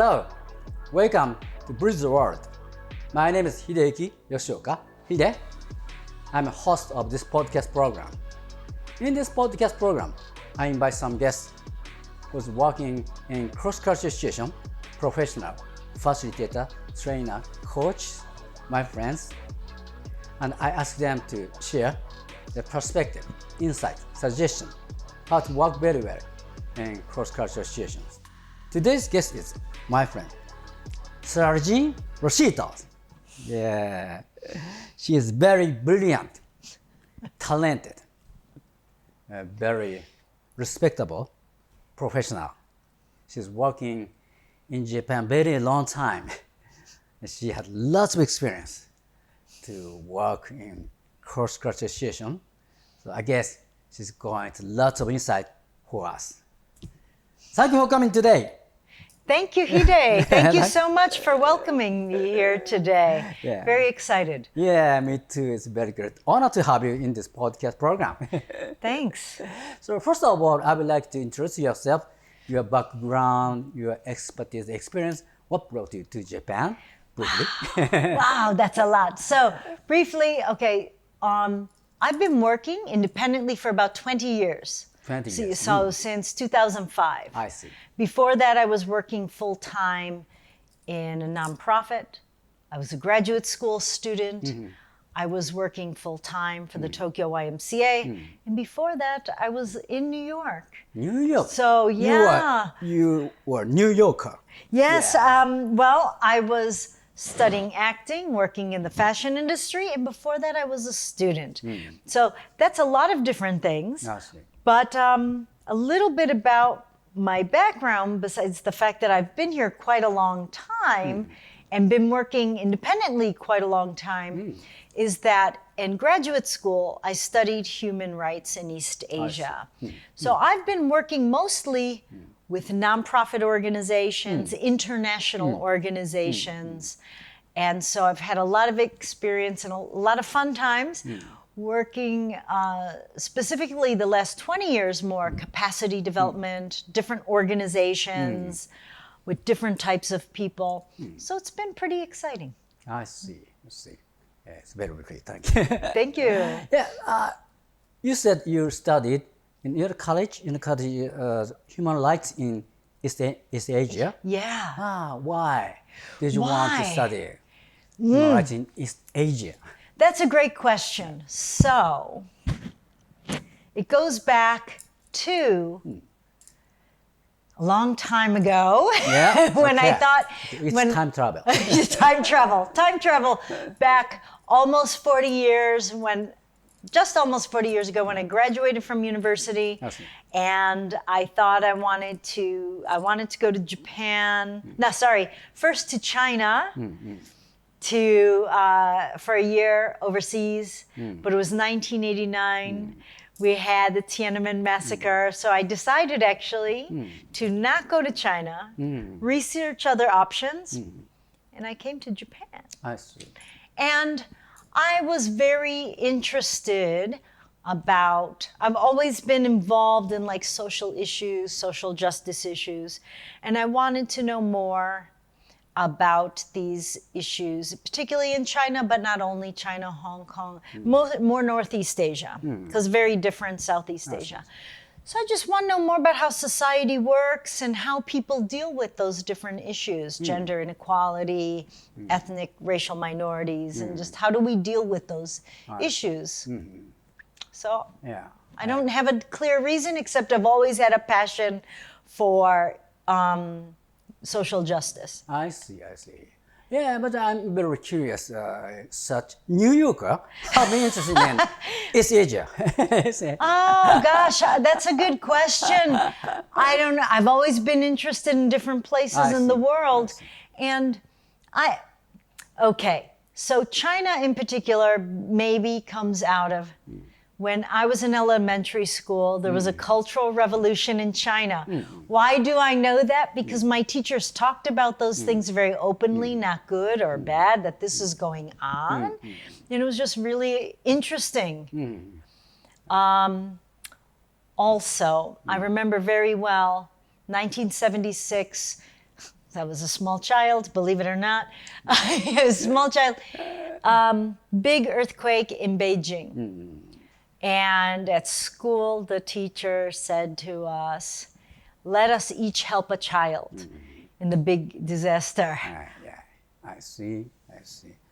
Hello, welcome to Bridge the World. My name is Hideyuki Yoshioka. Hide. I'm a host of this podcast program. In this podcast program, I invite some guests who's working in cross-cultural situation, professional, facilitator, trainer, coach, my friends, and I ask them to share their perspective, insight, suggestion, how to work very well in cross-cultural situations. Today's guest is my friend, Sarajean Rossitto. Yeah, she is very brilliant, talented, very respectable professional. She's working in Japan very long time. She had lots of experience to work in cross-cultural situation. So I guess she's going to lots of insight for us. Thank you for coming today. Thank you, Hide. Thank you so much for welcoming me here today. Yeah. Very excited. Yeah, me too. It's a very great honor to have you in this podcast program. Thanks. So first of all, I would like to introduce yourself, your background, your expertise, experience. What brought you to Japan? Briefly. Wow, that's a lot. So briefly, okay, I've been working independently for about 20 years. 20 years. So since 2005. I see. Before that, I was working full-time in a nonprofit. I was a graduate school student. Mm-hmm. I was working full-time for the Tokyo YMCA. And before that, I was in New York. New York. So, yeah. You were New Yorker. Yes. Yeah. Well, I was studying acting, working in the fashion industry. And before that, I was a student. So that's a lot of different things. I see. But a little bit about my background, besides the fact that I've been here quite a long time and been working independently quite a long time, is that in graduate school, I studied human rights in East Asia. So I've been working mostly with nonprofit organizations, international organizations. And so I've had a lot of experience and a lot of fun times working specifically the last 20 years more capacity development, different organizations with different types of people. So it's been pretty exciting. I see. Yeah, it's very great. Thank you. Thank you. Yeah, you said you studied in your college, human rights in East Asia. Yeah. Why did you want to study human rights in East Asia? That's a great question. So it goes back to a long time ago. Yeah. when I thought it's time travel. Time travel back almost 40 years just almost 40 years ago when I graduated from university. And I thought I wanted to go to Japan. First to China. For a year overseas, but it was 1989. We had the Tiananmen massacre, so I decided actually to not go to China, research other options, and I came to Japan. I see. And I was very interested I've always been involved in like social issues, social justice issues, and I wanted to know more about these issues, particularly in China, but not only China, Hong Kong, more Northeast Asia, because very different Southeast Asia. So I just want to know more about how society works and how people deal with those different issues, gender inequality, ethnic, racial minorities, and just how do we deal with those issues. So I don't have a clear reason, except I've always had a passion for social justice. I see. Yeah, but I'm very curious. Such New Yorker, how many interested in East Asia? Oh gosh, that's a good question. I don't know. I've always been interested in different places in the world, and so China in particular maybe comes out of. When I was in elementary school, there was a cultural revolution in China. Why do I know that? Because my teachers talked about those things very openly, not good or bad, that this is going on. And it was just really interesting. Also, I remember very well, 1976, I was a small child, believe it or not. A small child. Big earthquake in Beijing. And at school, the teacher said to us, let us each help a child in the big disaster. Yeah, I see.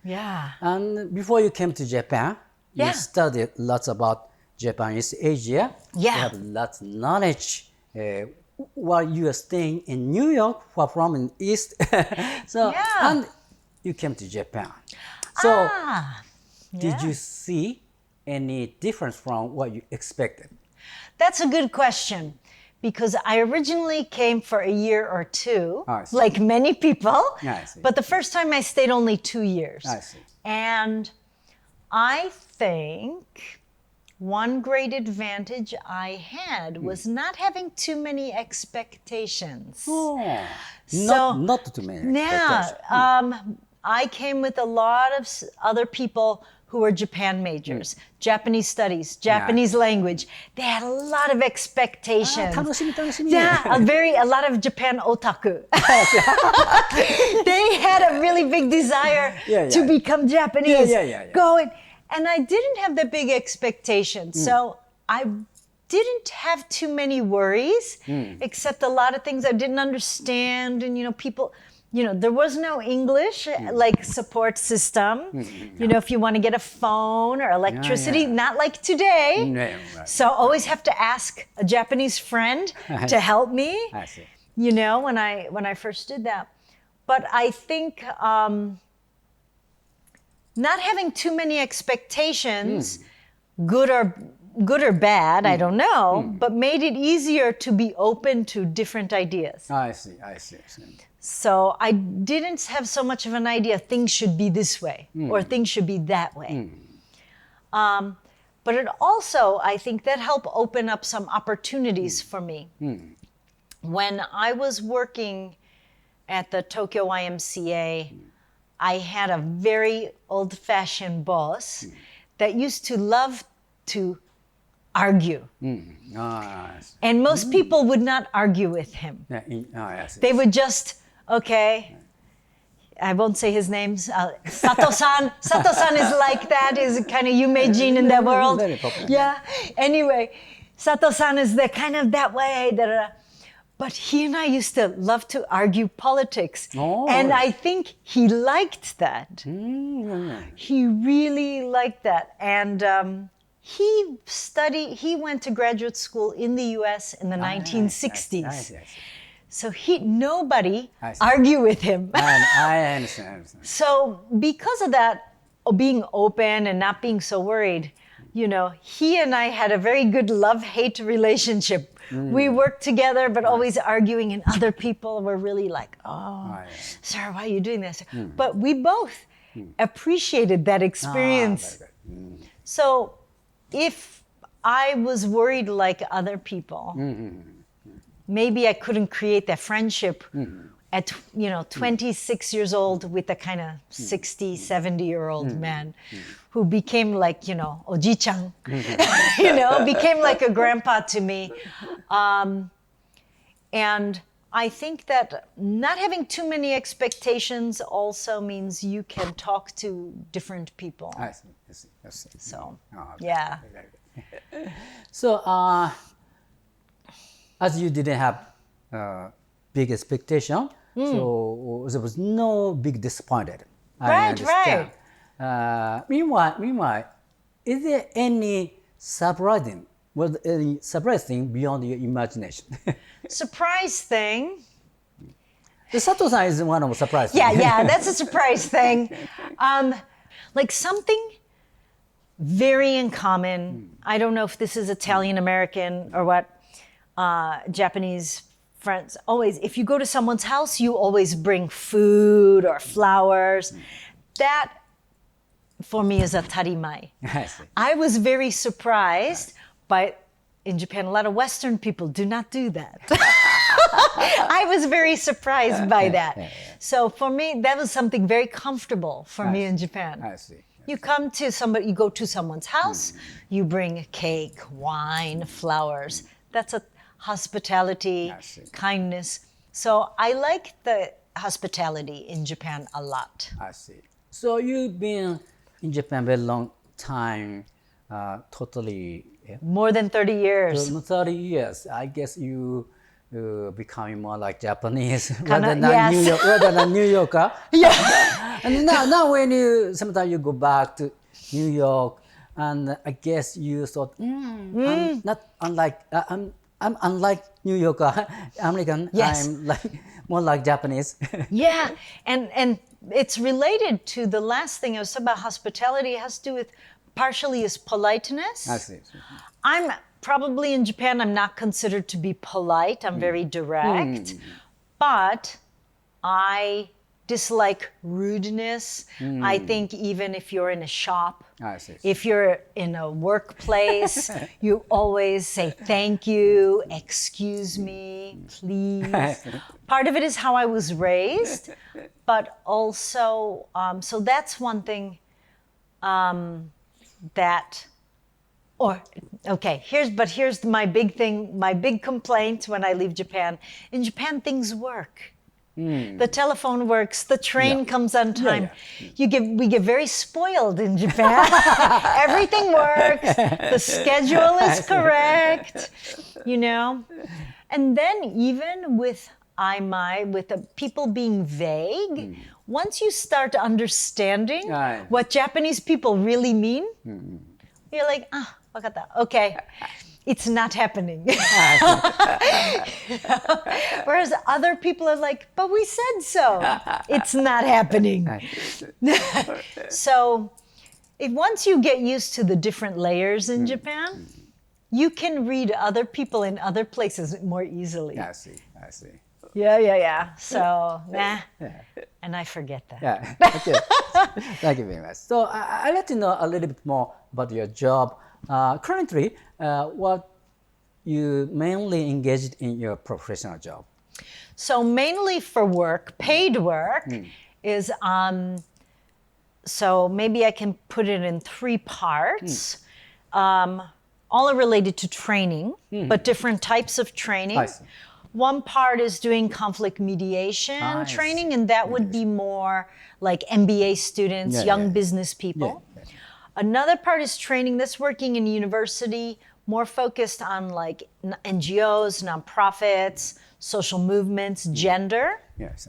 Yeah. And before you came to Japan, Yeah. you studied lots about Japanese Asia. Yeah. You have lots of knowledge while you are staying in New York, far from in East. So, Yeah. and you came to Japan. So, did yeah. you see any difference from what you expected? That's a good question, because I originally came for a year or two, I see. like many people. I see. But the first time I stayed only 2 years. I see. And I think one great advantage I had was not having too many expectations. Oh, So- not too many Yeah, expectations. I came with a lot of other people who were Japan majors, Japanese studies, Japanese language. They had a lot of expectations. 楽しみ Yeah, a lot of Japan otaku. They had a really big desire Yeah. to become Japanese. Yeah. Going, and I didn't have the big expectations, so I didn't have too many worries, except a lot of things I didn't understand, and people. There was no English like support system. If you want to get a phone or electricity, yeah. not like today. Yeah, right. So always have to ask a Japanese friend to help me. I see. When I first did that. But I think not having too many expectations, good or bad, I don't know, but made it easier to be open to different ideas. I see. So I didn't have so much of an idea things should be this way or things should be that way. But it also, I think that helped open up some opportunities for me. When I was working at the Tokyo YMCA, I had a very old-fashioned boss that used to love to argue. I see. And most people would not argue with him. Yeah, I see. They would just, okay, I won't say his names. Sato-san. Sato-san is like that, is kind of Yumeijin in that world. Very popular. Yeah. Anyway, Sato-san is the kind of that way. But he and I used to love to argue politics. Oh, and really? I think he liked that. He really liked that. And he went to graduate school in the US in the 1960s. I see. So nobody I see. argued with him. I understand. So because of that, being open and not being so worried, he and I had a very good love-hate relationship. We worked together, but always arguing, and other people were really like, sir, why are you doing this? But we both appreciated that experience. Very good. So if I was worried like other people, maybe I couldn't create that friendship at 26 years old with a kind of 60, 70-year-old man who became like, oji-chan, became like a grandpa to me. And I think that not having too many expectations also means you can talk to different people. I see. So, Okay. yeah. Very good. So, as you didn't have big expectation, so there was no big disappointed. I understand. Meanwhile, is there any surprising beyond your imagination? Surprise thing. The Sato-san is one of the surprise. Yeah, that's a surprise thing. Like something very in common. I don't know if this is Italian American or what. Japanese friends always, if you go to someone's house, you always bring food or flowers. That for me is a tarimai. I see. I was very surprised by, in Japan, a lot of Western people do not do that. I was very surprised by that. So for me, that was something very comfortable for me in Japan. I see. You go to someone's house, you bring cake, wine, flowers. That's a hospitality, I see. kindness. So I like hospitality in Japan a lot. I see. So you've been in Japan very long time, totally. More than 30 years. 30 years. I guess you becoming more like Japanese Kinda, rather than New Yorker. Yeah. And now when you sometimes you go back to New York, and I guess you thought, I'm not unlike I'm unlike New Yorker, American. Yes. I'm like more like Japanese. Yeah, and it's related to the last thing I was talking about hospitality. It has to do with partially is politeness. I see. I'm probably in Japan, I'm not considered to be polite. I'm very direct, but I dislike rudeness. I think even if you're in a shop, I see. if you're in a workplace, you always say thank you, excuse me, please. Part of it is how I was raised, but also, so that's one thing here's my big thing, my big complaint when I leave Japan. In Japan, things work. The telephone works, the train comes on time. We get very spoiled in Japan. Everything works, the schedule is correct, And then even with with the people being vague, once you start understanding what Japanese people really mean, you're like, wakata, okay. It's not happening. Whereas other people are like, but we said so. It's not happening. So once you get used to the different layers in Japan, you can read other people in other places more easily. I see. Yeah. So, and I forget that. Yeah, okay. Thank you very much. So I'd like to know a little bit more about your job. Currently, what you mainly engaged in your professional job? So mainly for work, paid work is, so maybe I can put it in 3 parts. All are related to training, but different types of training. I see. One part is doing conflict mediation training, and that would be more like MBA students, young business people. Another part is training that's working in university, more focused on like NGOs, nonprofits, social movements, gender. Yes.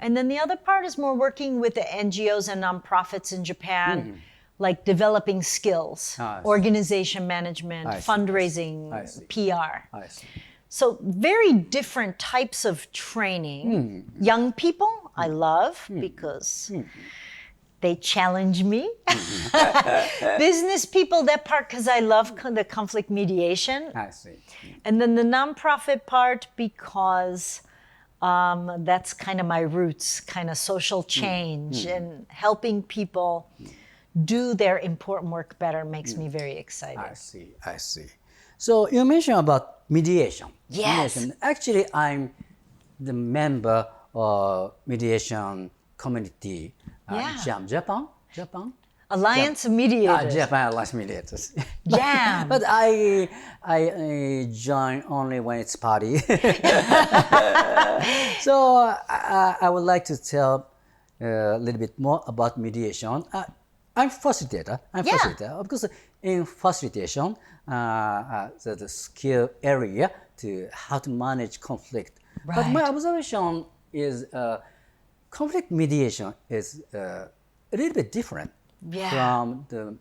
And then the other part is more working with the NGOs and nonprofits in Japan, like developing skills, organization management, fundraising, PR. I see. So very different types of training. Young people, I love because they challenge me. Business people, that part, because I love the conflict mediation. I see. And then the nonprofit part, because that's kind of my roots, kind of social change and helping people do their important work better makes me very excited. I see. So you mentioned about mediation. Yes. Mediation. Actually, I'm the member of mediation community. Japan. Alliance of Mediators. Japan Alliance Mediators. Jam. But I join only when it's party. So I would like to tell a little bit more about mediation. I'm facilitator. Because in facilitation, the skill area to how to manage conflict. Right. But my observation is conflict mediation is a little bit different from the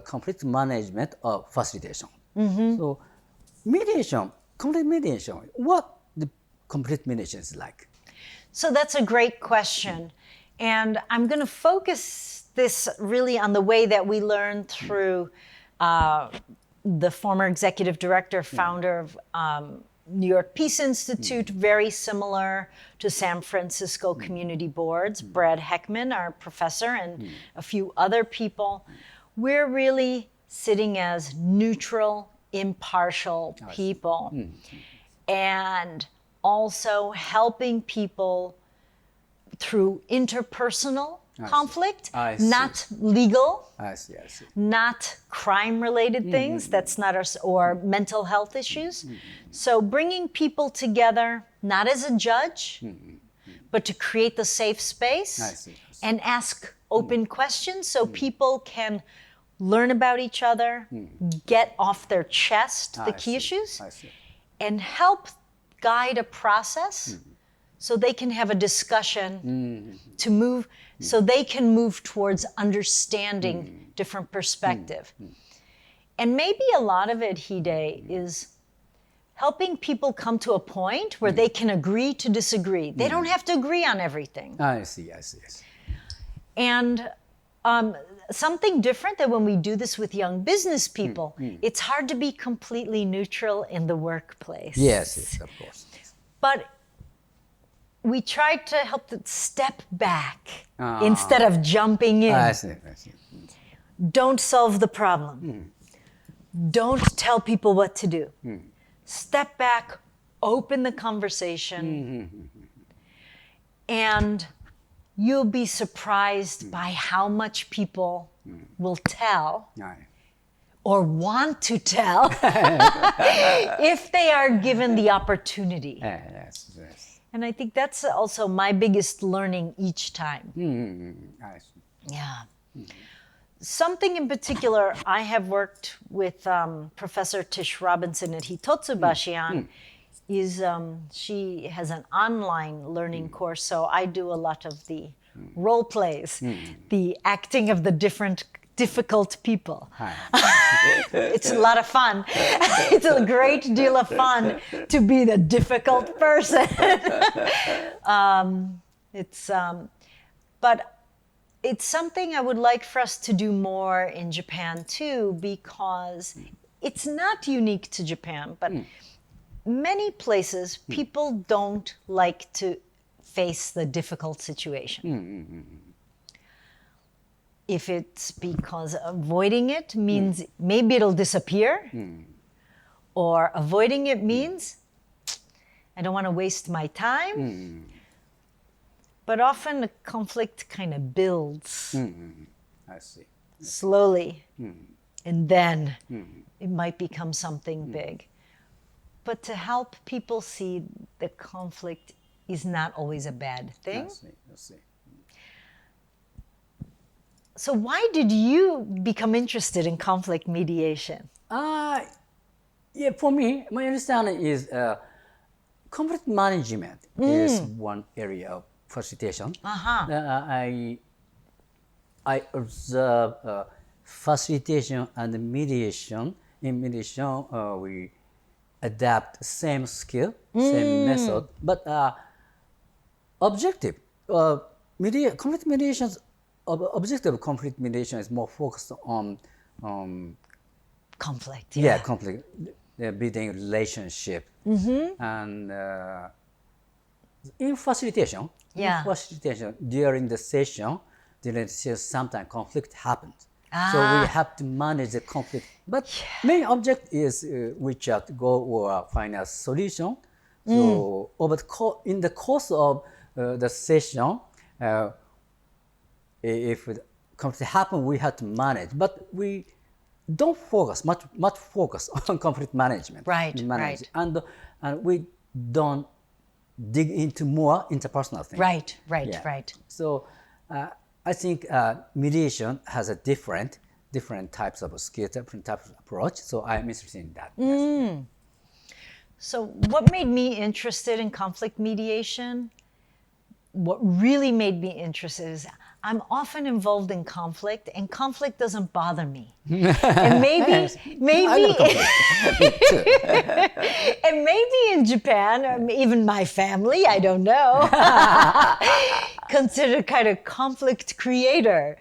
conflict management of facilitation. So conflict mediation, what the conflict mediation is like? So that's a great question. And I'm going to focus this really on the way that we learn through the former executive director, founder of New York Peace Institute, very similar to San Francisco Community Boards, Brad Heckman, our professor, and a few other people. We're really sitting as neutral, impartial people, and also helping people through interpersonal conflict, not legal, not crime-related things. That's not or mental health issues. So bringing people together, not as a judge, but to create the safe space I see. and ask open questions so people can learn about each other, get off their chest the key issues, I see. and help guide a process so they can have a discussion to move, so they can move towards understanding different perspective. And maybe a lot of it, Hide, is helping people come to a point where they can agree to disagree. They don't have to agree on everything. I see. And something different that when we do this with young business people, it's hard to be completely neutral in the workplace. Yes, of course. But we try to help them step back instead of jumping in. I see. Don't solve the problem. Don't tell people what to do. Step back, open the conversation, and you'll be surprised by how much people will tell or want to tell if they are given the opportunity. Yes. And I think that's also my biggest learning each time. I see. Yeah. Something in particular, I have worked with Professor Tish Robinson at Hitotsu Bashian, is she has an online learning course, so I do a lot of the role plays, the acting of the difficult people. It's a lot of fun. It's a great deal of fun to be the difficult person. But it's something I would like for us to do more in Japan too, because it's not unique to Japan, but many places people don't like to face the difficult situation. If it's because avoiding it means maybe it'll disappear, or avoiding it means I don't want to waste my time. But often the conflict kind of builds I see. slowly, and then it might become something big. But to help people see the conflict is not always a bad thing. I see. So why did you become interested in conflict mediation? Yeah, for me, my understanding is conflict management is one area of facilitation. I observe facilitation and mediation. In mediation, we adapt same skill, same method, but objective. Conflict mediation's objective conflict mediation is more focused on Conflict. yeah, conflict, building relationship, and in facilitation, during the session, sometimes conflict happens. So we have to manage the conflict. But main object is reach out, go or find a solution. So in the course of the session, if conflict happens, we have to manage. But we don't focus much focus on conflict management. Right. And we don't dig into more interpersonal things. Right. So I think mediation has a different types of skills, different types of approach. So I'm interested in that. Yes. So what made me interested in conflict mediation? What really made me interested is I'm often involved in conflict, and conflict doesn't bother me. And maybe and maybe in Japan, or even my family, I don't know, considered kind of conflict creator.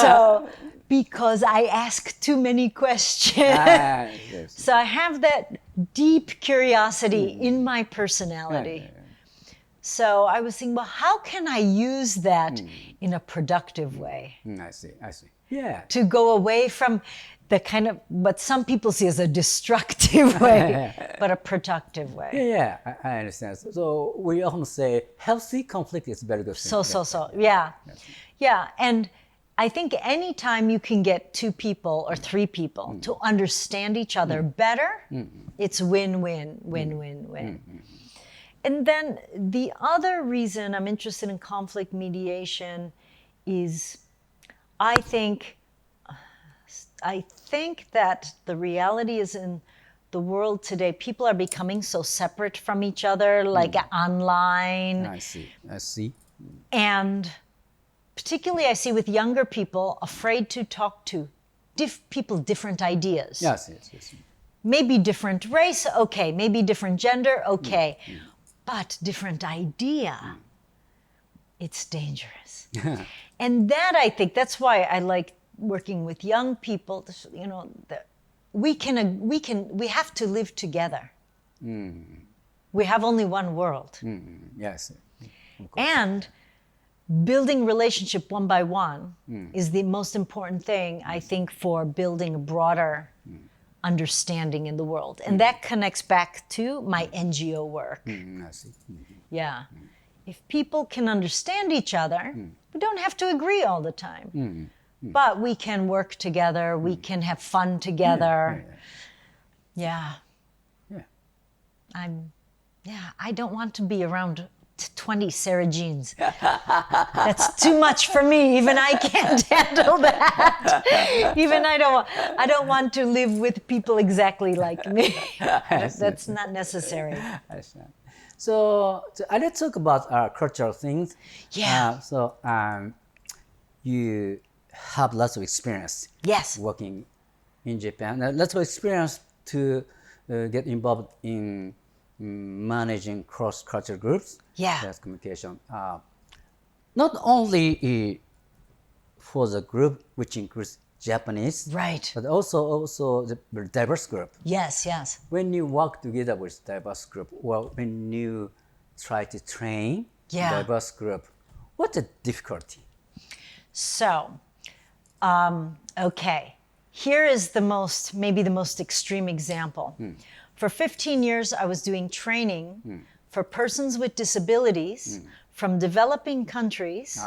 So because I ask too many questions. So I have that deep curiosity in my personality. So I was thinking, well, how can I use that in a productive way? I see. Yeah. To go away from the kind of what some people see as a destructive way, but a productive way. Yeah, I understand. So we often say healthy conflict is very good. Yeah. And I think anytime you can get two people or three people to understand each other better, it's win-win. And then the other reason I'm interested in conflict mediation is I think that the reality is in the world today, people are becoming so separate from each other, like online. I see. And particularly I see with younger people afraid to talk to people different ideas. Yes. Maybe different race, okay. Maybe different gender, okay. But different idea, it's dangerous. And that, I think, that's why I like working with young people. You know, we have to live together. We have only one world. Yes. And building relationship one by one is the most important thing, I think, for building a broader understanding in the world. And that connects back to my NGO work. I see. Yeah. If people can understand each other, we don't have to agree all the time. But we can work together, we can have fun together. Yeah. I don't want to be around 20 Sarajeans. That's too much for me. Even I can't handle that. Even I don't want to live with people exactly like me. That's not necessary. So let's talk about cultural things. Yeah. You have lots of experience. Yes. Working in Japan. Lots of experience to get involved in managing cross-cultural groups. Yeah. That's communication. Not only for the group, which includes Japanese, Right. but also the diverse group. Yes. When you work together with diverse group, well, when you try to train diverse group, what's the difficulty? So, okay. Here is maybe the most extreme example. For 15 years, I was doing training for persons with disabilities from developing countries,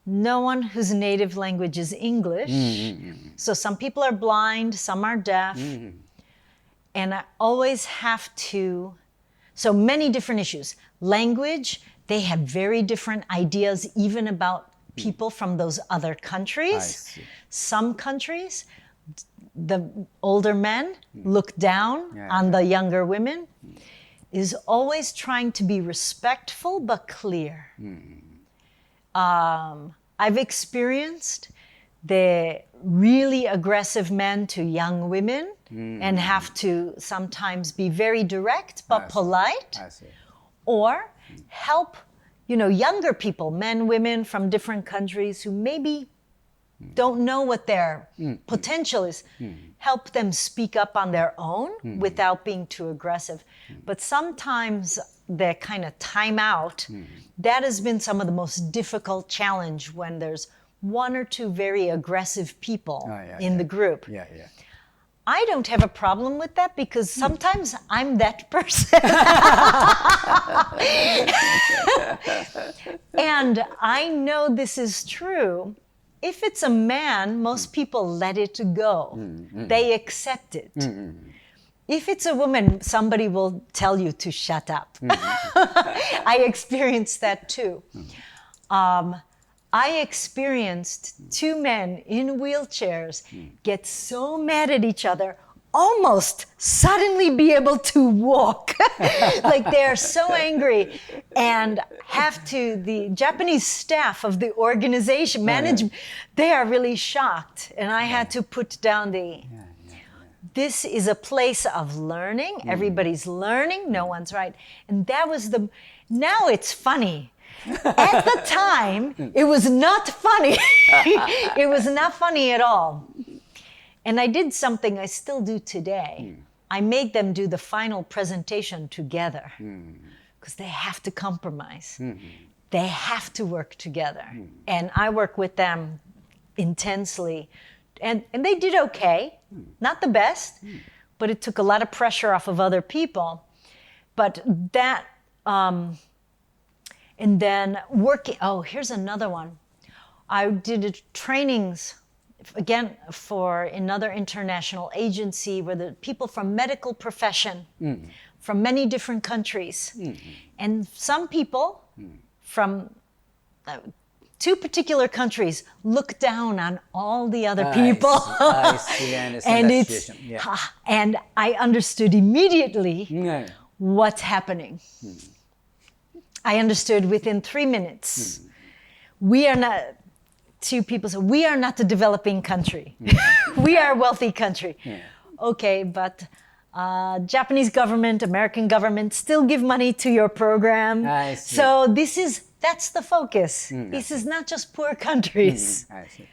no one whose native language is English. So some people are blind, some are deaf. And I always have to, so many different issues. Language, they have very different ideas even about people from those other countries. Some countries, the older men look down on the younger women, is always trying to be respectful but clear. I've experienced the really aggressive men to young women and have to sometimes be very direct but polite, or help, younger people, men, women from different countries who maybe don't know what their potential is, help them speak up on their own without being too aggressive. But sometimes the kind of time out, that has been some of the most difficult challenge when there's one or two very aggressive people in the group. I don't have a problem with that because sometimes I'm that person. And I know this is true. If it's a man, most people let it go. They accept it. If it's a woman, somebody will tell you to shut up. I experienced that too. I experienced two men in wheelchairs get so mad at each other, almost suddenly be able to walk. Like they're so angry and the Japanese staff of the organization, management, they are really shocked. And I had to put down this is a place of learning. Everybody's learning. No one's right. And that was now it's funny. At the time, it was not funny. It was not funny at all. And I did something I still do today. I made them do the final presentation together because they have to compromise. They have to work together. And I work with them intensely. And they did okay. Not the best, but it took a lot of pressure off of other people. But that... and then here's another one. I did trainings again, for another international agency where the people from medical profession from many different countries. And some people from two particular countries look down on all the other people. I see. I understand that situation. Yeah. And I understood immediately what's happening. I understood within 3 minutes. We are not, two people said, we are not a developing country. We are a wealthy country. Okay, but Japanese government, American government still give money to your program. I see. So that's the focus. This is not just poor countries. I see.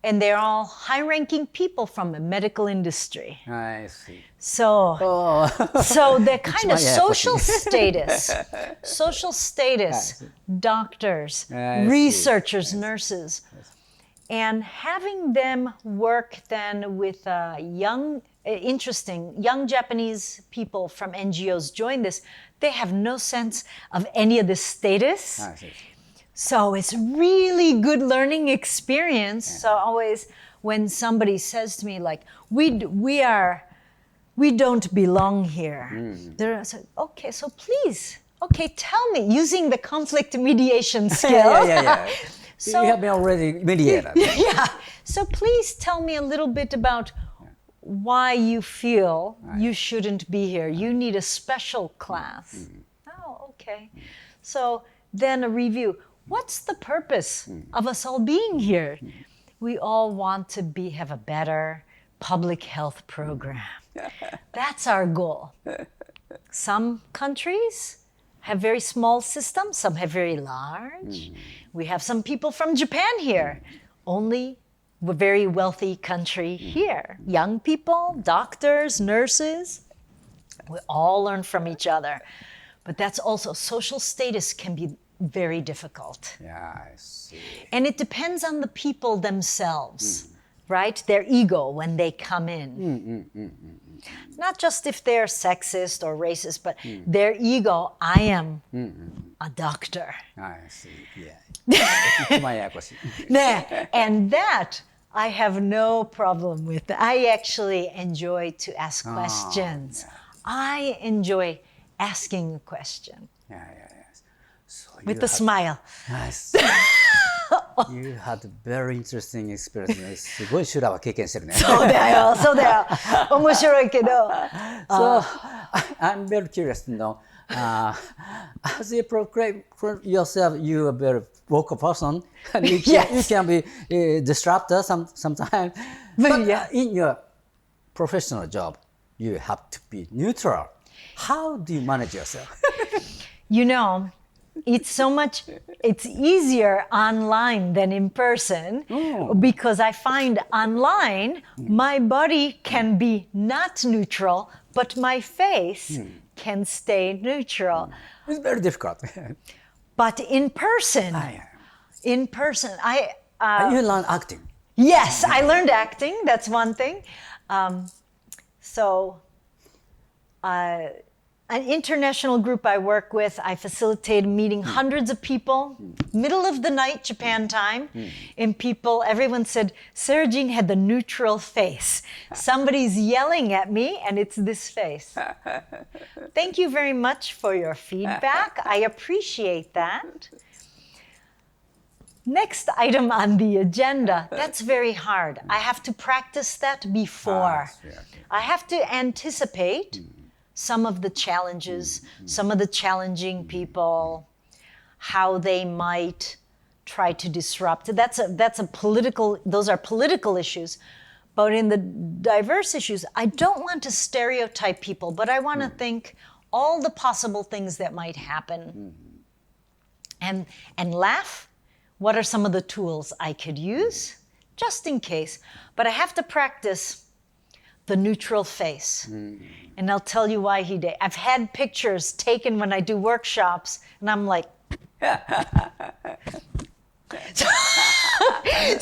And they're all high-ranking people from the medical industry. I see. So, so the kind of my social status, doctors, I researchers, see. nurses, and having them work then with interesting young Japanese people from NGOs join this, they have no sense of any of this status. I see. So it's really good learning experience. So always when somebody says to me like, we don't belong here. They're like, okay, so please, tell me, using the conflict mediation skill. So you have been already mediated. So please tell me a little bit about why you feel you shouldn't be here. You need a special class. Oh, okay. So then a review. What's the purpose of us all being here? We all want to have a better public health program. That's our goal. Some countries have very small systems, some have very large. We have some people from Japan here, only a very wealthy country here. Young people, doctors, nurses, we all learn from each other. But that's also, social status can be very difficult. Yeah, I see. And it depends on the people themselves, right? Their ego when they come in. Not just if they're sexist or racist, but their ego, I am a doctor. I see, yeah. And that I have no problem with. I actually enjoy to ask questions. I enjoy asking a question. So with a smile. Nice. You had a very interesting experience. すごい修羅は経験してるね。そうだよ。面白いけど。So, I'm very curious to know, as you proclaim for yourself, you are a very vocal person, and you can be disruptor sometimes. But in your professional job, you have to be neutral. How do you manage yourself? You know, it's easier online than in person because I find online my body can be not neutral, but my face can stay neutral. It's very difficult. But in person, you learn acting. Yes, I learned acting. That's one thing. An international group I work with, I facilitated meeting hundreds of people, middle of the night, Japan time, and everyone said, Sarajean had the neutral face. Somebody's yelling at me, and it's this face. Thank you very much for your feedback. I appreciate that. Next item on the agenda, that's very hard. I have to practice that before. I have to anticipate some of the challenges, some of the challenging people, how they might try to disrupt. Those are political issues. But in the diverse issues, I don't want to stereotype people, but I want to think all the possible things that might happen. And laugh. What are some of the tools I could use? Just in case. But I have to practice the neutral face. And I'll tell you why, Hide. I've had pictures taken when I do workshops, and I'm like,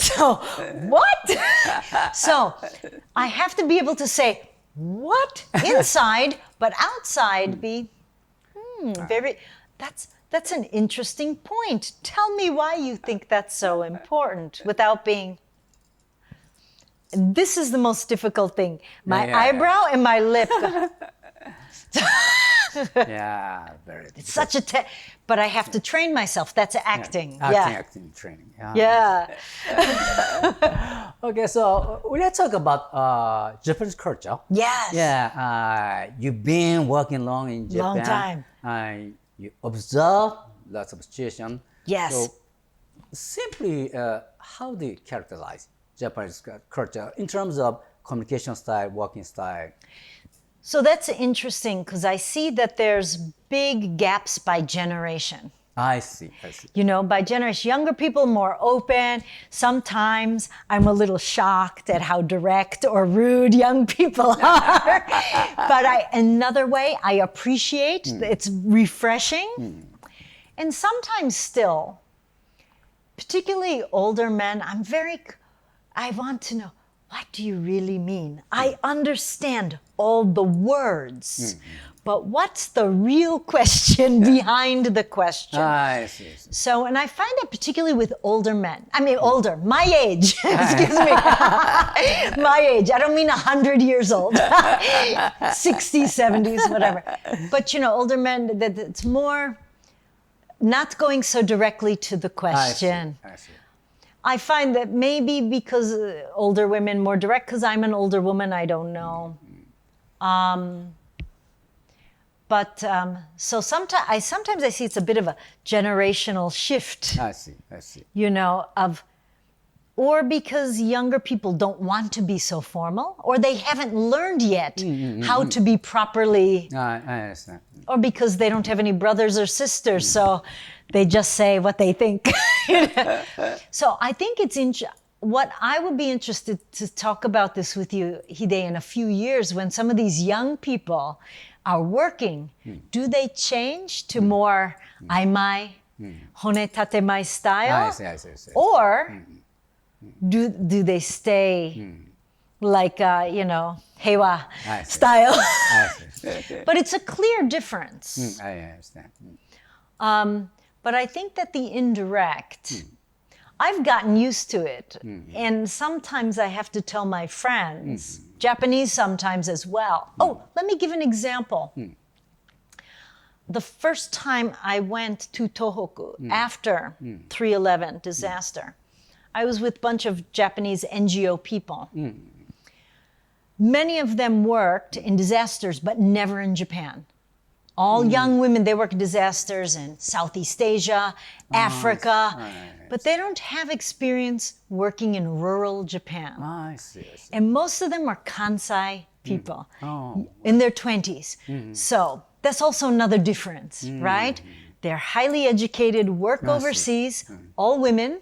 so what? So I have to be able to say, what? Inside, but outside be, that's an interesting point. Tell me why you think that's so important without being this is the most difficult thing. My Yeah. eyebrow and my lip. Yeah, very. It's such a but I have to train myself. That's acting. Acting training. Yeah. Okay, so let's talk about Japanese culture. Yes. Yeah, you've been working long in Japan. Long time. You observe lots of situations. Yes. So simply, how do you characterize Japanese culture in terms of communication style, working style? So that's interesting because I see that there's big gaps by generation. I see. You know, by generation, younger people more open. Sometimes I'm a little shocked at how direct or rude young people are. But another way, I appreciate it's refreshing. And sometimes still, particularly older men, I want to know, what do you really mean? I understand all the words. But what's the real question behind the question? I see. So, and I find that particularly with older men. I mean, older, my age, excuse me. My age. I don't mean 100 years old. 60s, 70s, whatever. But, you know, older men, that it's more not going so directly to the question. I see. I find that maybe because older women more direct, because I'm an older woman, I don't know. But so sometimes I see it's a bit of a generational shift. I see. You know, or because younger people don't want to be so formal, or they haven't learned yet how to be properly. I understand. Or because they don't have any brothers or sisters, so they just say what they think. So I think what I would be interested to talk about this with you, Hide, in a few years when some of these young people are working, do they change to more aimai, hone tatemai style? I see. Or do they stay like, heiwa style? I see. But it's a clear difference. I understand. But I think that the indirect, I've gotten used to it. And sometimes I have to tell my friends, Japanese sometimes as well. Oh, let me give an example. The first time I went to Tohoku after 3/11 disaster, I was with a bunch of Japanese NGO people. Many of them worked in disasters, but never in Japan. All young women, they work in disasters in Southeast Asia, Africa, but they don't have experience working in rural Japan. I see. And most of them are Kansai people in their 20s. So that's also another difference, right? They're highly educated, work overseas, all women,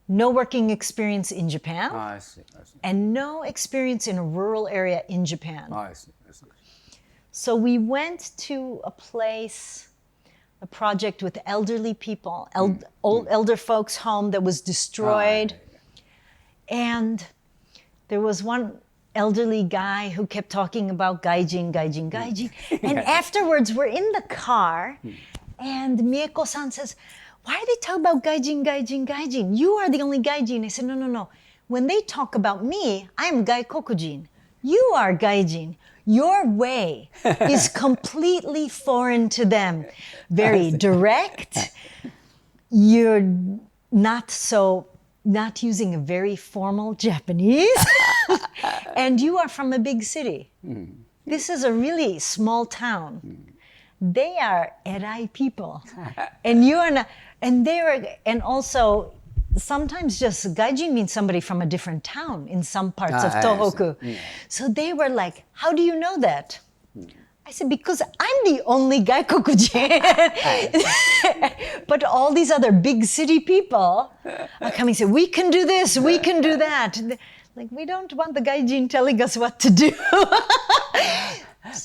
no working experience in Japan, I see. and no experience in a rural area in Japan. I see. So we went to a project with elderly people, old elder folks' home that was destroyed. And there was one elderly guy who kept talking about gaijin. And afterwards, we're in the car, and Mieko-san says, why are they talking about gaijin? You are the only gaijin. I said, no. When they talk about me, I'm gaikokujin. You are gaijin. Your way is completely foreign to them. Very direct. You're not using a very formal Japanese. And you are from a big city. This is a really small town. They are erai people. And you are not, and also, sometimes just gaijin means somebody from a different town in some parts of Tohoku. So they were like, how do you know that? I said, because I'm the only gaikokujin. But all these other big city people are coming and say, we can do this, we can do that. Like, we don't want the gaijin telling us what to do.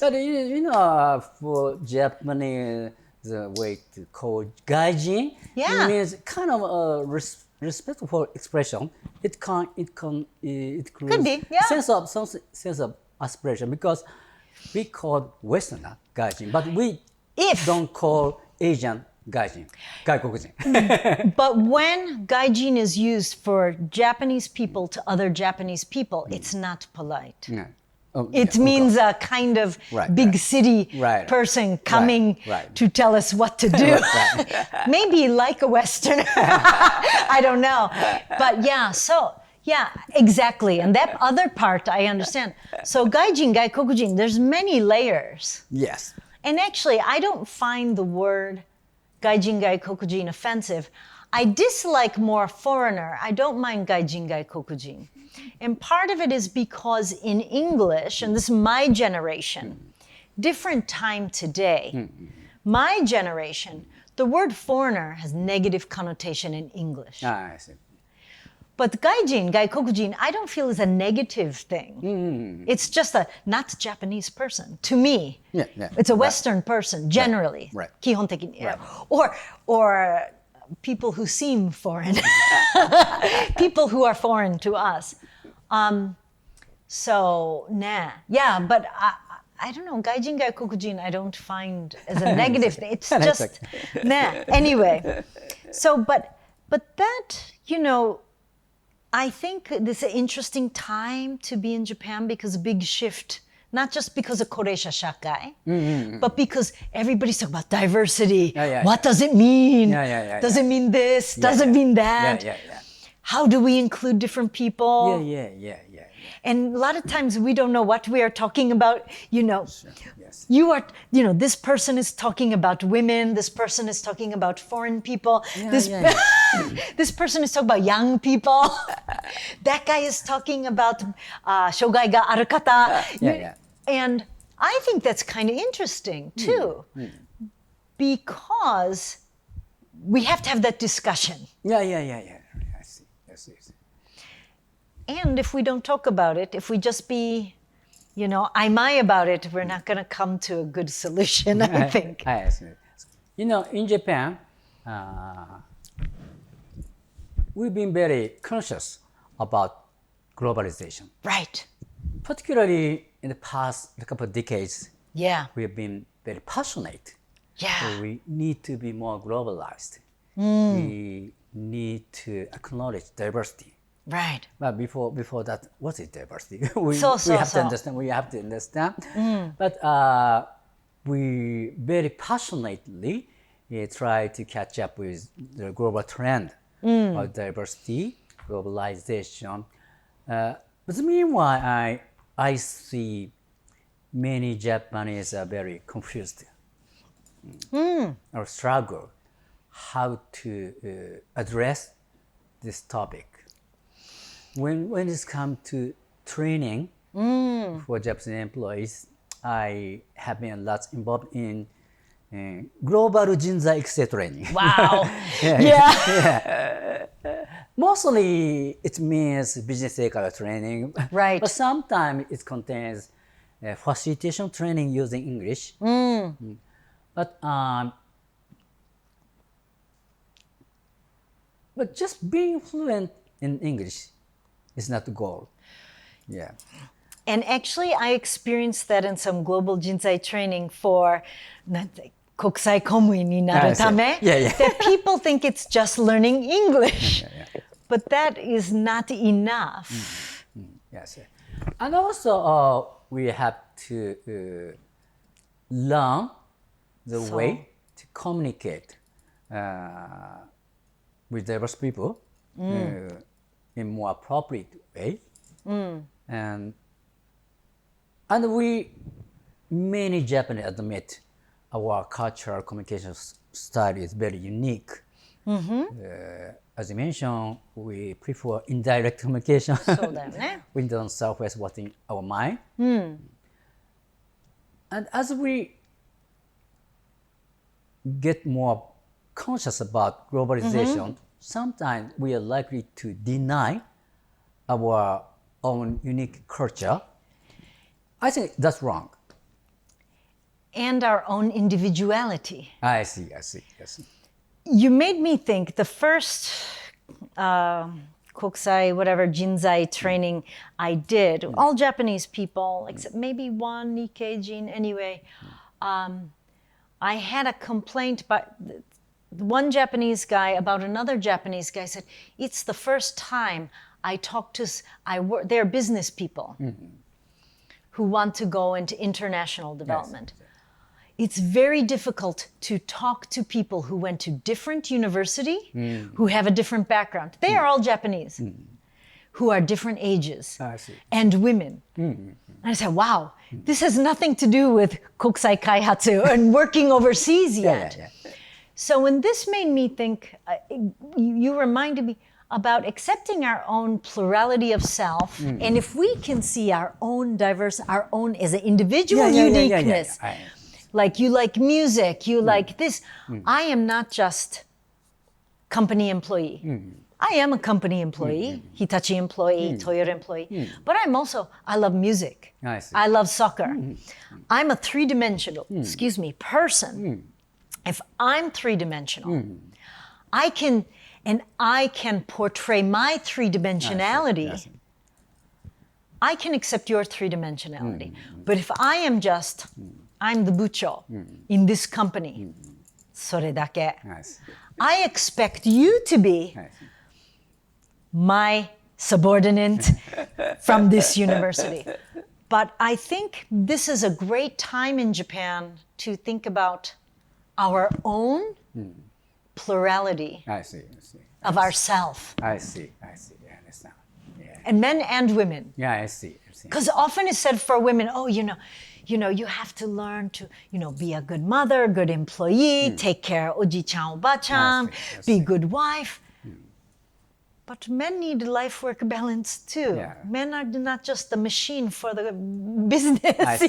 But for Japanese, the way to call gaijin, it means kind of a respectful expression. It creates sense of aspiration, because we call Westerner gaijin, but we don't call Asian gaijin, 外国人。 But when gaijin is used for Japanese people to other Japanese people, it's not polite. Yeah. Oh, It yeah, of means course. a kind of Right, big right. city Right. person coming Right. to tell us what to do. Maybe like a Westerner. I don't know. But yeah, so, yeah, exactly. And that other part I understand. So gaijin, gaikokujin, there's many layers. Yes. And actually, I don't find the word gaijin, gaikokujin offensive. I dislike more foreigner. I don't mind gaijin, gaikokujin. And part of it is because in English, and this is my generation, different time today, my generation, the word foreigner has negative connotation in English. I see. But gaijin, gaikokujin, I don't feel is a negative thing. It's just a not Japanese person to me. Yeah, yeah. It's a Right. Western person generally. Right. 基本的に. Right. Or people who seem foreign. People who are foreign to us. So, nah. Yeah, but I don't know, gaijin, gaikokujin, I don't find as a negative thing. It's That's just, nah. Anyway, so, but that, you know, I think this is an interesting time to be in Japan because a big shift, not just because of Koreisha Shakai, but because everybody's talking about diversity. What does it mean? Does it mean this? Does it mean that? How do we include different people? Yeah. And a lot of times we don't know what we are talking about. You know, Yes. This person is talking about women. This person is talking about foreign people. This person is talking about young people. That guy is talking about 障害がある方. And I think that's kind of interesting too, because we have to have that discussion. Yeah. I see. Yes. And if we don't talk about it, if we just be,曖昧about it, we're not going to come to a good solution, I think. I see. In Japan, we've been very conscious about globalization. Right. Particularly in the past couple of decades, Yeah. we have been very passionate. Yeah. So we need to be more globalized. We need to acknowledge diversity. Right. But before that, what is diversity? we So. have to understand. But we very passionately try to catch up with the global trend of diversity, globalization. But meanwhile, I see many Japanese are very confused or struggle how to address this topic. When it comes to training for Japanese employees, I have been a lot involved in global 人材育成 training. Wow. Mostly it means business ethical training. Right. But sometimes it contains facilitation training using English. But just being fluent in English is not the goal. Yeah. And actually, I experienced that in some global jinsai training for 国際公務員になるため that people think it's just learning English. But that is not enough. Yes. And also, we have to learn the way to communicate with diverse people in more appropriate way. And we, many Japanese admit our cultural communication style is very unique. As you mentioned, we prefer indirect communication. そうだよね。 We don't surface what's in our mind. And as we get more conscious about globalization, sometimes we are likely to deny our own unique culture. I think that's wrong. And our own individuality. I see. You made me think the first kokusai, whatever, jinzai training I did, all Japanese people, except maybe one Nikkei jin anyway. I had a complaint one Japanese guy about another Japanese guy said, it's the first time I talk to, they're business people who want to go into international development. Yes. It's very difficult to talk to people who went to different university, who have a different background. They are all Japanese, who are different ages, and women. And I said, wow, this has nothing to do with kokusai kaihatsu and working overseas yet. So when this made me think, you reminded me about accepting our own plurality of self, and if we can see our own as an individual uniqueness, like you like music, you like this. I am not just company employee. I am a company employee, Hitachi employee, Toyota employee, but I love music. I love soccer. I'm a three-dimensional, person. If I'm three-dimensional, I can portray my three-dimensionality. I can accept your three-dimensionality. But if I am just, I'm the bucho in this company, それだけ. I expect you to be my subordinate from this university. But I think this is a great time in Japan to think about our own plurality of ourself. I see, I understand. Yeah. And men and women. Yeah, I see. Because often it's said for women, you have to learn to, be a good mother, good employee, take care of oji-chan, oba-chan, be a good wife. But men need life-work balance too. Yeah. Men are not just the machine for the business.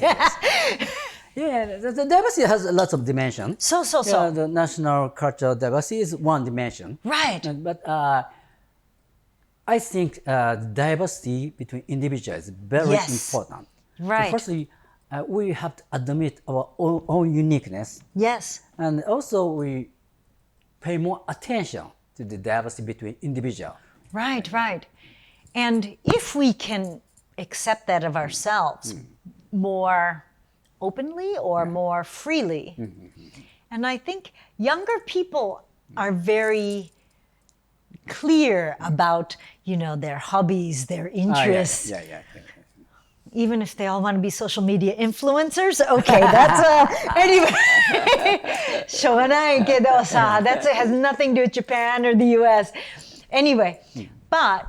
The diversity has lots of dimensions. So. The national cultural diversity is one dimension. Right. But I think diversity between individuals is very important. Right. Firstly, we have to admit our own uniqueness. Yes. And also we pay more attention to the diversity between individuals. Right. And if we can accept that of ourselves more openly or more freely, and I think younger people are very clear about, their hobbies, their interests. Even if they all want to be social media influencers, okay, that's anyway. しょうがないけどさ, that has nothing to do with Japan or the U.S. Anyway, but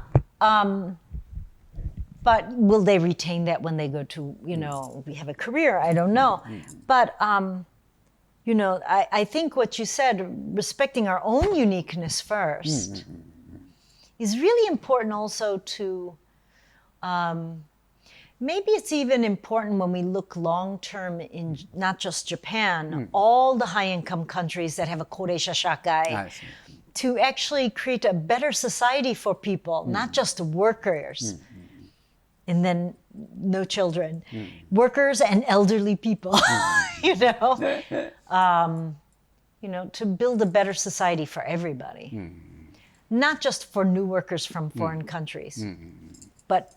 will they retain that when they go to, we have a career? I don't know. But, I think what you said, respecting our own uniqueness first, is really important also to, maybe it's even important when we look long-term in not just Japan, all the high-income countries that have a koreisha shakai, to actually create a better society for people, not just workers, and then no children, workers and elderly people, to build a better society for everybody. Not just for new workers from foreign countries, but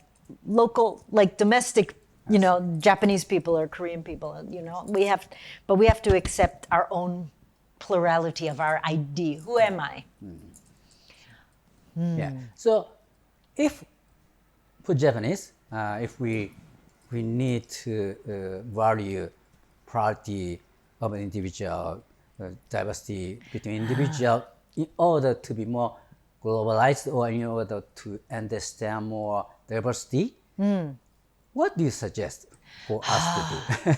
local, like domestic, Japanese people or Korean people, we have to accept our own plurality of our ID. Who am I? Yeah. So, if for Japanese, if we need to value plurality of an individual, diversity between individuals, in order to be more globalized or in order to understand more diversity, what do you suggest for us to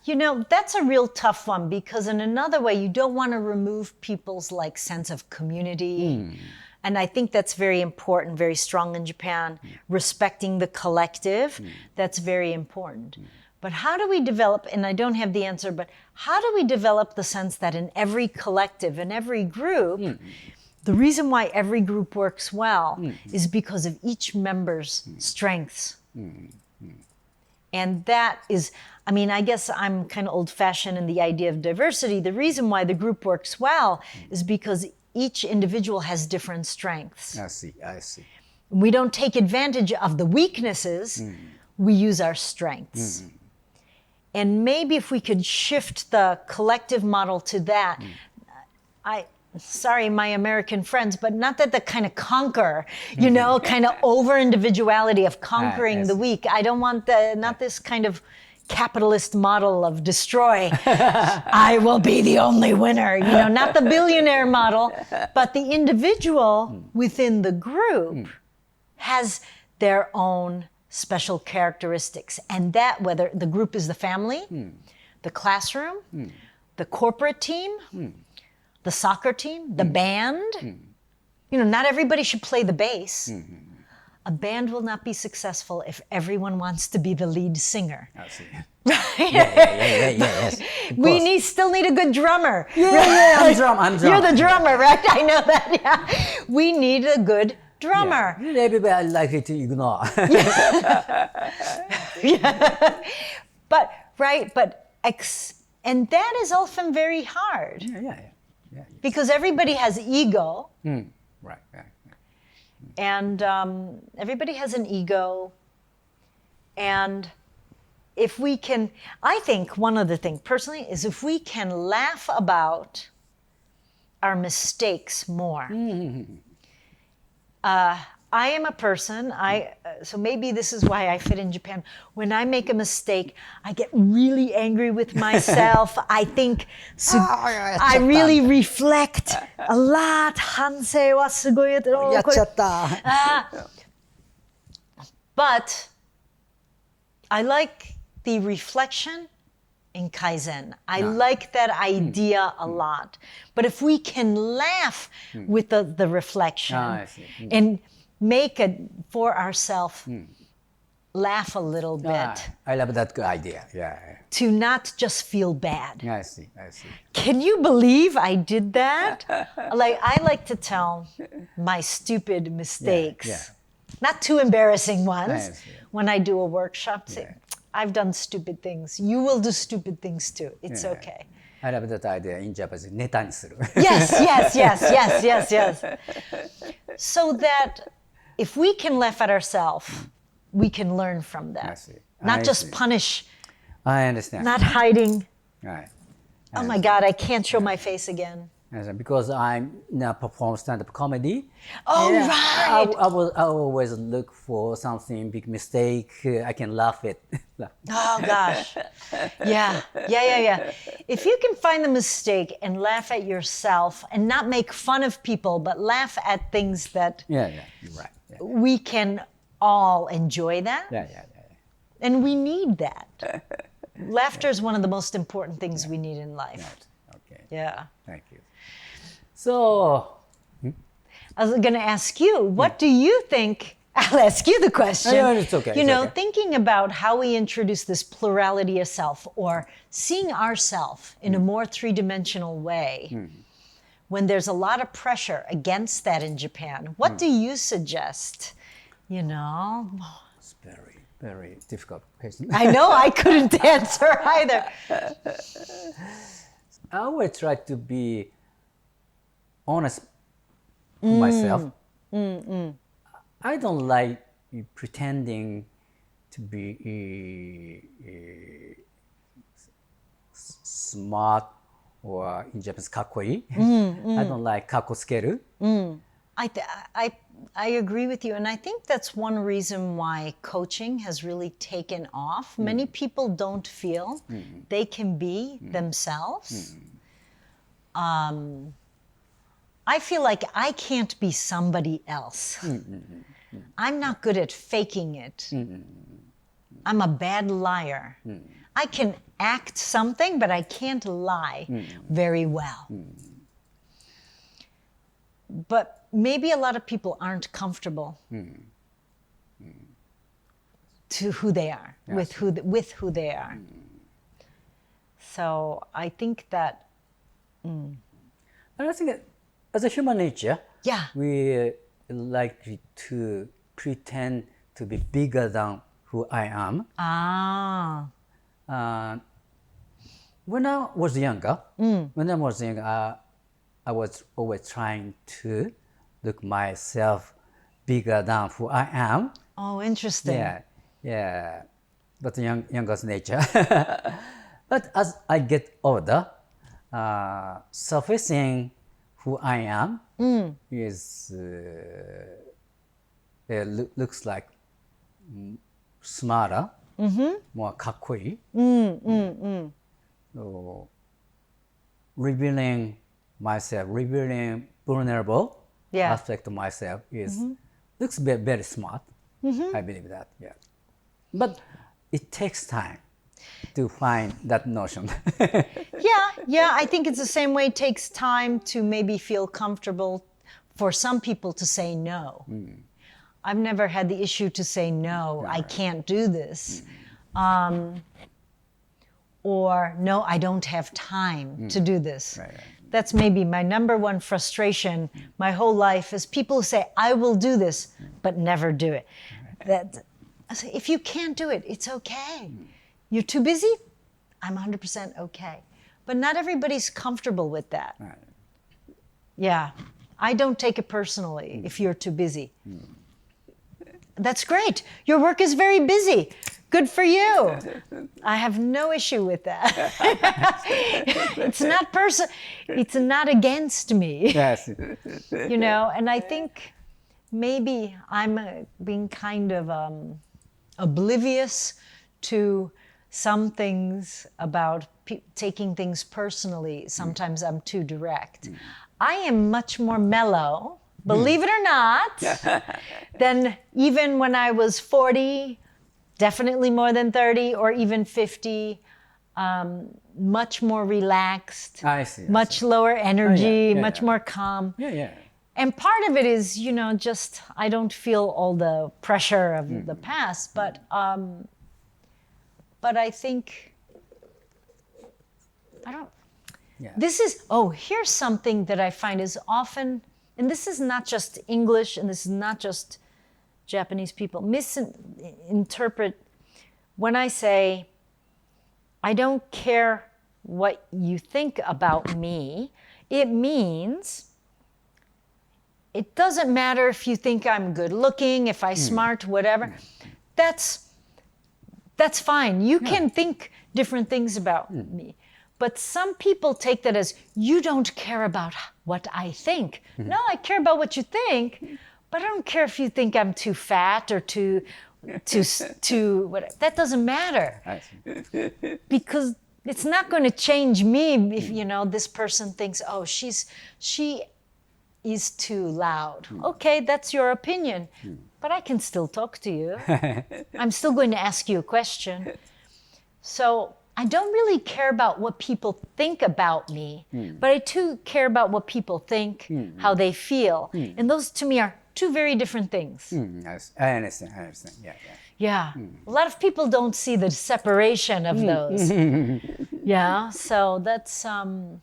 do? That's a real tough one, because in another way, you don't want to remove people's sense of community. And I think that's very important, very strong in Japan. Respecting the collective, that's very important. But how do we develop, and I don't have the answer, but how do we develop the sense that in every collective, in every group, the reason why every group works well is because of each member's strengths. And that is, I guess I'm kind of old-fashioned in the idea of diversity. The reason why the group works well is because each individual has different strengths. I see. We don't take advantage of the weaknesses, we use our strengths. And maybe if we could shift the collective model to that, sorry, my American friends, but not that the kind of conquer, you know, kind of over individuality of conquering the weak. I don't want not this kind of capitalist model of destroy. I will be the only winner, you know, not the billionaire model, but the individual within the group has their own special characteristics. And that, whether the group is the family, the classroom, the corporate team, the soccer team, the band, you know, not everybody should play the bass. A band will not be successful if everyone wants to be the lead singer. I see. Right? Yes. We still need a good drummer. I'm drum. You're the drummer, right? I know that. Yeah. We need a good drummer. Yeah. Everybody are likely to ignore. But and that is often very hard. Yeah. Because everybody has ego. Right. And everybody has an ego. And if we can, I think one other thing personally is if we can laugh about our mistakes more. I am a person, so maybe this is why I fit in Japan. When I make a mistake, I get really angry with myself. I think, I really reflect a lot. 反省はすごいやってる。やっちゃった。But I like the reflection in Kaizen. I like that idea a lot. But if we can laugh with the reflection and make it for ourselves, laugh a little bit. I love that good idea. Yeah. To not just feel bad. I see. Can you believe I did that? I like to tell my stupid mistakes. Not too embarrassing ones. When I do a workshop, say, I've done stupid things. You will do stupid things too. It's okay. I love that idea in Japanese. ネタにする. Yes. So that if we can laugh at ourselves, we can learn from that. I see. Not just punish. I understand. Not hiding. Right. Oh my God, I can't show my face again. Because I now perform stand-up comedy. Oh, right. I always look for something big mistake. I can laugh it. Oh gosh. Yeah. If you can find the mistake and laugh at yourself and not make fun of people, but laugh at things that you're right. We can all enjoy that. Yeah. And we need that. Laughter is one of the most important things we need in life. Right. Okay. Yeah. Thank you. So, I was going to ask you, what do you think? I'll ask you the question. No, it's okay. Thinking about how we introduce this plurality of self or seeing ourself in a more three-dimensional way, when there's a lot of pressure against that in Japan, what do you suggest? It's very, very difficult question. I know, I couldn't answer either. I always try to be honest with myself. I don't like pretending to be smart or in Japanese かっこいい. I don't like かっこつける. I agree with you, and I think that's one reason why coaching has really taken off. Many people don't feel they can be themselves. I feel like I can't be somebody else. I'm not good at faking it. I'm a bad liar. I can act something, but I can't lie very well. But maybe a lot of people aren't comfortable to who they are, with who they are. So I think that. And I think that as a human nature, we like to pretend to be bigger than who I am. When I was younger, I was always trying to look myself bigger than who I am. Oh, interesting. Yeah. But younger's nature. But as I get older, surfacing who I am is looks like smarter, more かっこいい. So revealing myself, revealing vulnerable aspect of myself is looks very smart. I believe that. Yeah, but it takes time to find that notion. Yeah, I think it's the same way it takes time to maybe feel comfortable for some people to say no. I've never had the issue to say no, I can't do this. Or no, I don't have time to do this. Right. That's maybe my number one frustration my whole life is people say, I will do this, but never do it. That, I say, if you can't do it, it's okay. You're too busy? I'm 100% okay. But not everybody's comfortable with that. Right. Yeah, I don't take it personally if you're too busy. That's great. Your work is very busy. Good for you. I have no issue with that. It's not against me. Yes. You know, and I think maybe I'm being kind of oblivious to some things about taking things personally. Sometimes I'm too direct. I am much more mellow, believe it or not, than even when I was 40, definitely more than 30, or even 50. Much more relaxed, I see. much lower energy, yeah, much more calm. Yeah. And part of it is, you know, just I don't feel all the pressure of the past, but I think I don't. Yeah. This is here's something that I find is often, and this is not just English, and this is not just Japanese people misinterpret when I say I don't care what you think about me. It means it doesn't matter if you think I'm good looking, if I'm smart, whatever. That's fine. You can think different things about me. But some people take that as, you don't care about what I think. No, I care about what you think, but I don't care if you think I'm too fat or too whatever. That doesn't matter. I see. Because it's not going to change me if, you know, this person thinks, oh, she is too loud. Okay, that's your opinion. But I can still talk to you. I'm still going to ask you a question. So I don't really care about what people think about me, but I too care about what people think, how they feel. And those to me are two very different things. Yes. I understand. Yeah. Yeah. A lot of people don't see the separation of those. Yeah. So that's, and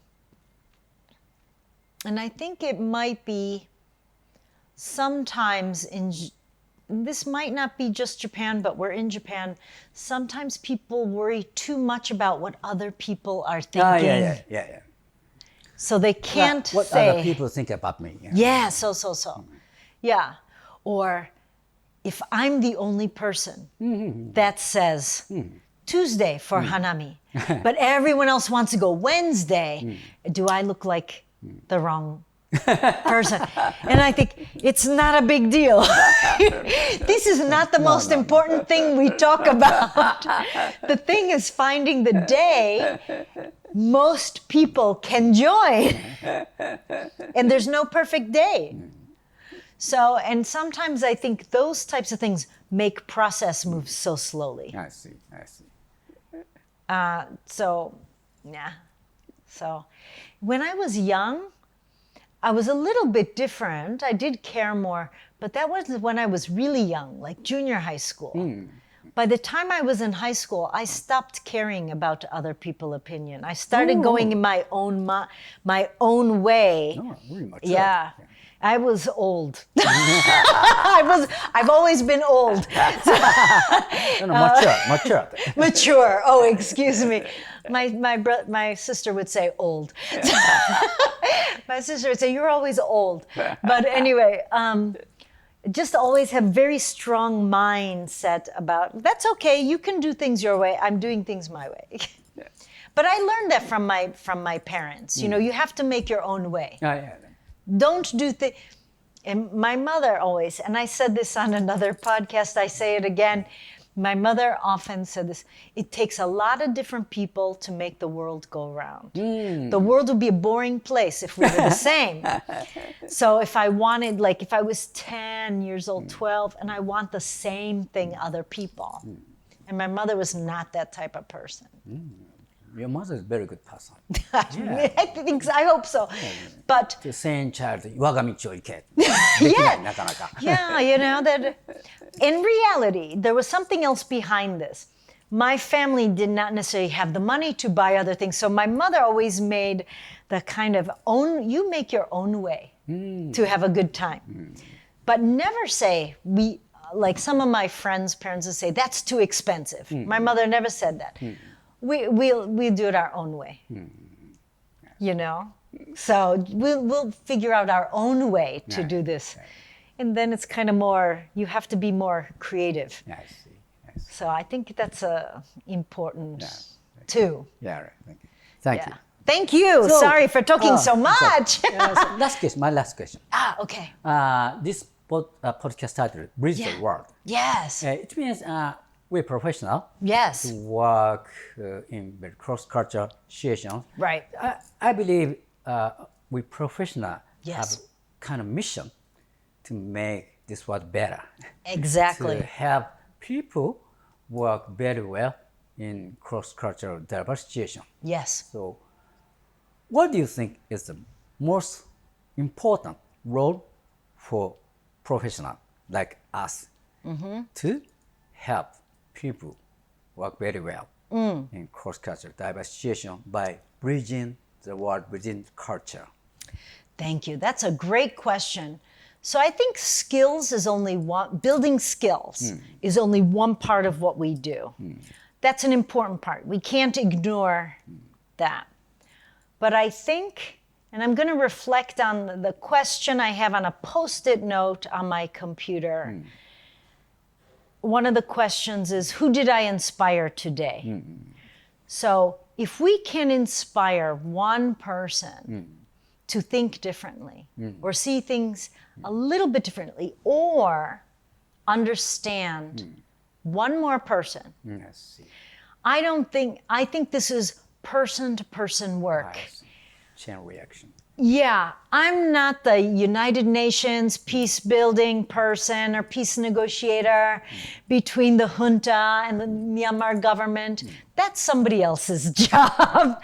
I think it might be sometimes this might not be just Japan, but we're in Japan. Sometimes people worry too much about what other people are thinking. Yeah. So they can't what say. What other people think about me. Yeah, so. Yeah. Or if I'm the only person that says Tuesday for Hanami, but everyone else wants to go Wednesday, do I look like the wrong person? And I think it's not a big deal. This is not the most important thing we talk about. The thing is finding the day most people can join. And there's no perfect day. So, and sometimes I think those types of things make process move so slowly. I see. So when I was young, I was a little bit different. I did care more, but that was when I was really young, like junior high school. By the time I was in high school, I stopped caring about other people's opinion. I started going in my own way. Oh, really mature. Yeah. I was old. I've always been old. Mature. Mature. Oh, excuse me. My sister would say old. My sister would say, you're always old. But anyway, just always have very strong mindset about, that's okay, you can do things your way, I'm doing things my way. But I learned that from my parents. You know, you have to make your own way. Yeah. Don't do things. And my mother always, and I said this on another podcast, I say it again. My mother often said this, it takes a lot of different people to make the world go round. The world would be a boring place if we were the same. So if I wanted, like if I was 10 years old, 12, and I want the same thing other people. And my mother was not that type of person. Your mother is a very good person. I think, I hope so. But The same child, 我が道を行け。 yeah, なかなか。 yeah, you know, that in reality, there was something else behind this. My family did not necessarily have the money to buy other things. So my mother always made the kind of you make your own way to have a good time. But never say, like some of my friends' parents would say, that's too expensive. My mother never said that. We'll do it our own way, you know? So we'll figure out our own way to do this. And then it's kind of more, you have to be more creative. I see. So I think that's important too. Yeah, right. Thank you. Thank you. So- Sorry for talking so much. Last question, my last question. Okay. This podcast title, Bridge the World. Yes. It means we're professional Yes. to work in very cross-cultural situations. Right. I believe we professional Yes. have kind of mission to make this world better. Exactly. To help people work very well in cross-cultural diverse situations. Yes. So what do you think is the most important role for professionals like us to help people work very well in cross-cultural diverse situations by bridging the world within culture? Thank you. That's a great question. So I think skills is only one, building skills is only one part of what we do. That's an important part. We can't ignore that. But I think, and I'm going to reflect on the question I have on a Post-it note on my computer. One of the questions is, who did I inspire today? So if we can inspire one person to think differently or see things a little bit differently or understand one more person, I think this is person-to-person work. Chain reaction. Yeah, I'm not the United Nations peace-building person or peace negotiator between the junta and the Myanmar government. That's somebody else's job.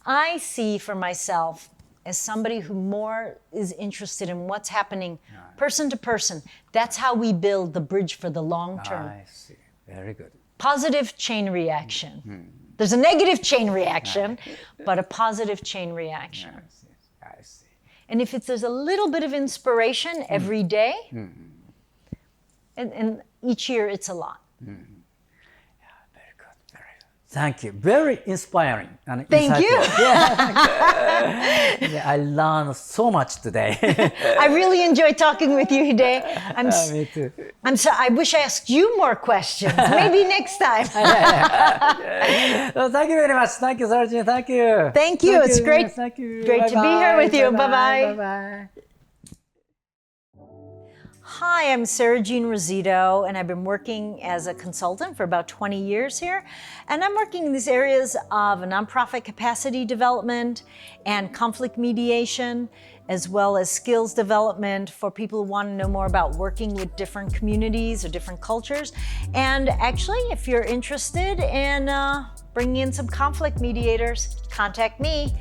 I see for myself as somebody who more is interested in what's happening person to person. That's how we build the bridge for the long term. I see. Very good. Positive chain reaction. There's a negative chain reaction, but a positive chain reaction. I see. And if there's a little bit of inspiration every day, and each year it's a lot. Very good. Very good. Thank you. Very inspiring and Thank insightful. you. Yeah, I learned so much today. I really enjoy talking with you, Hide. Me too. I wish I asked you more questions. Maybe next time. Well, thank you very much. Thank you, Sarajean. Thank you. Thank you. It's great. Thank you. Great to be here with you. Bye-bye. Bye-bye. Hi, I'm Sarajean Rossitto, and I've been working as a consultant for about 20 years here. And I'm working in these areas of nonprofit capacity development and conflict mediation, as well as skills development for people who want to know more about working with different communities or different cultures. And actually, if you're interested in bringing in some conflict mediators, contact me,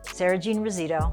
Sarajean Rossitto.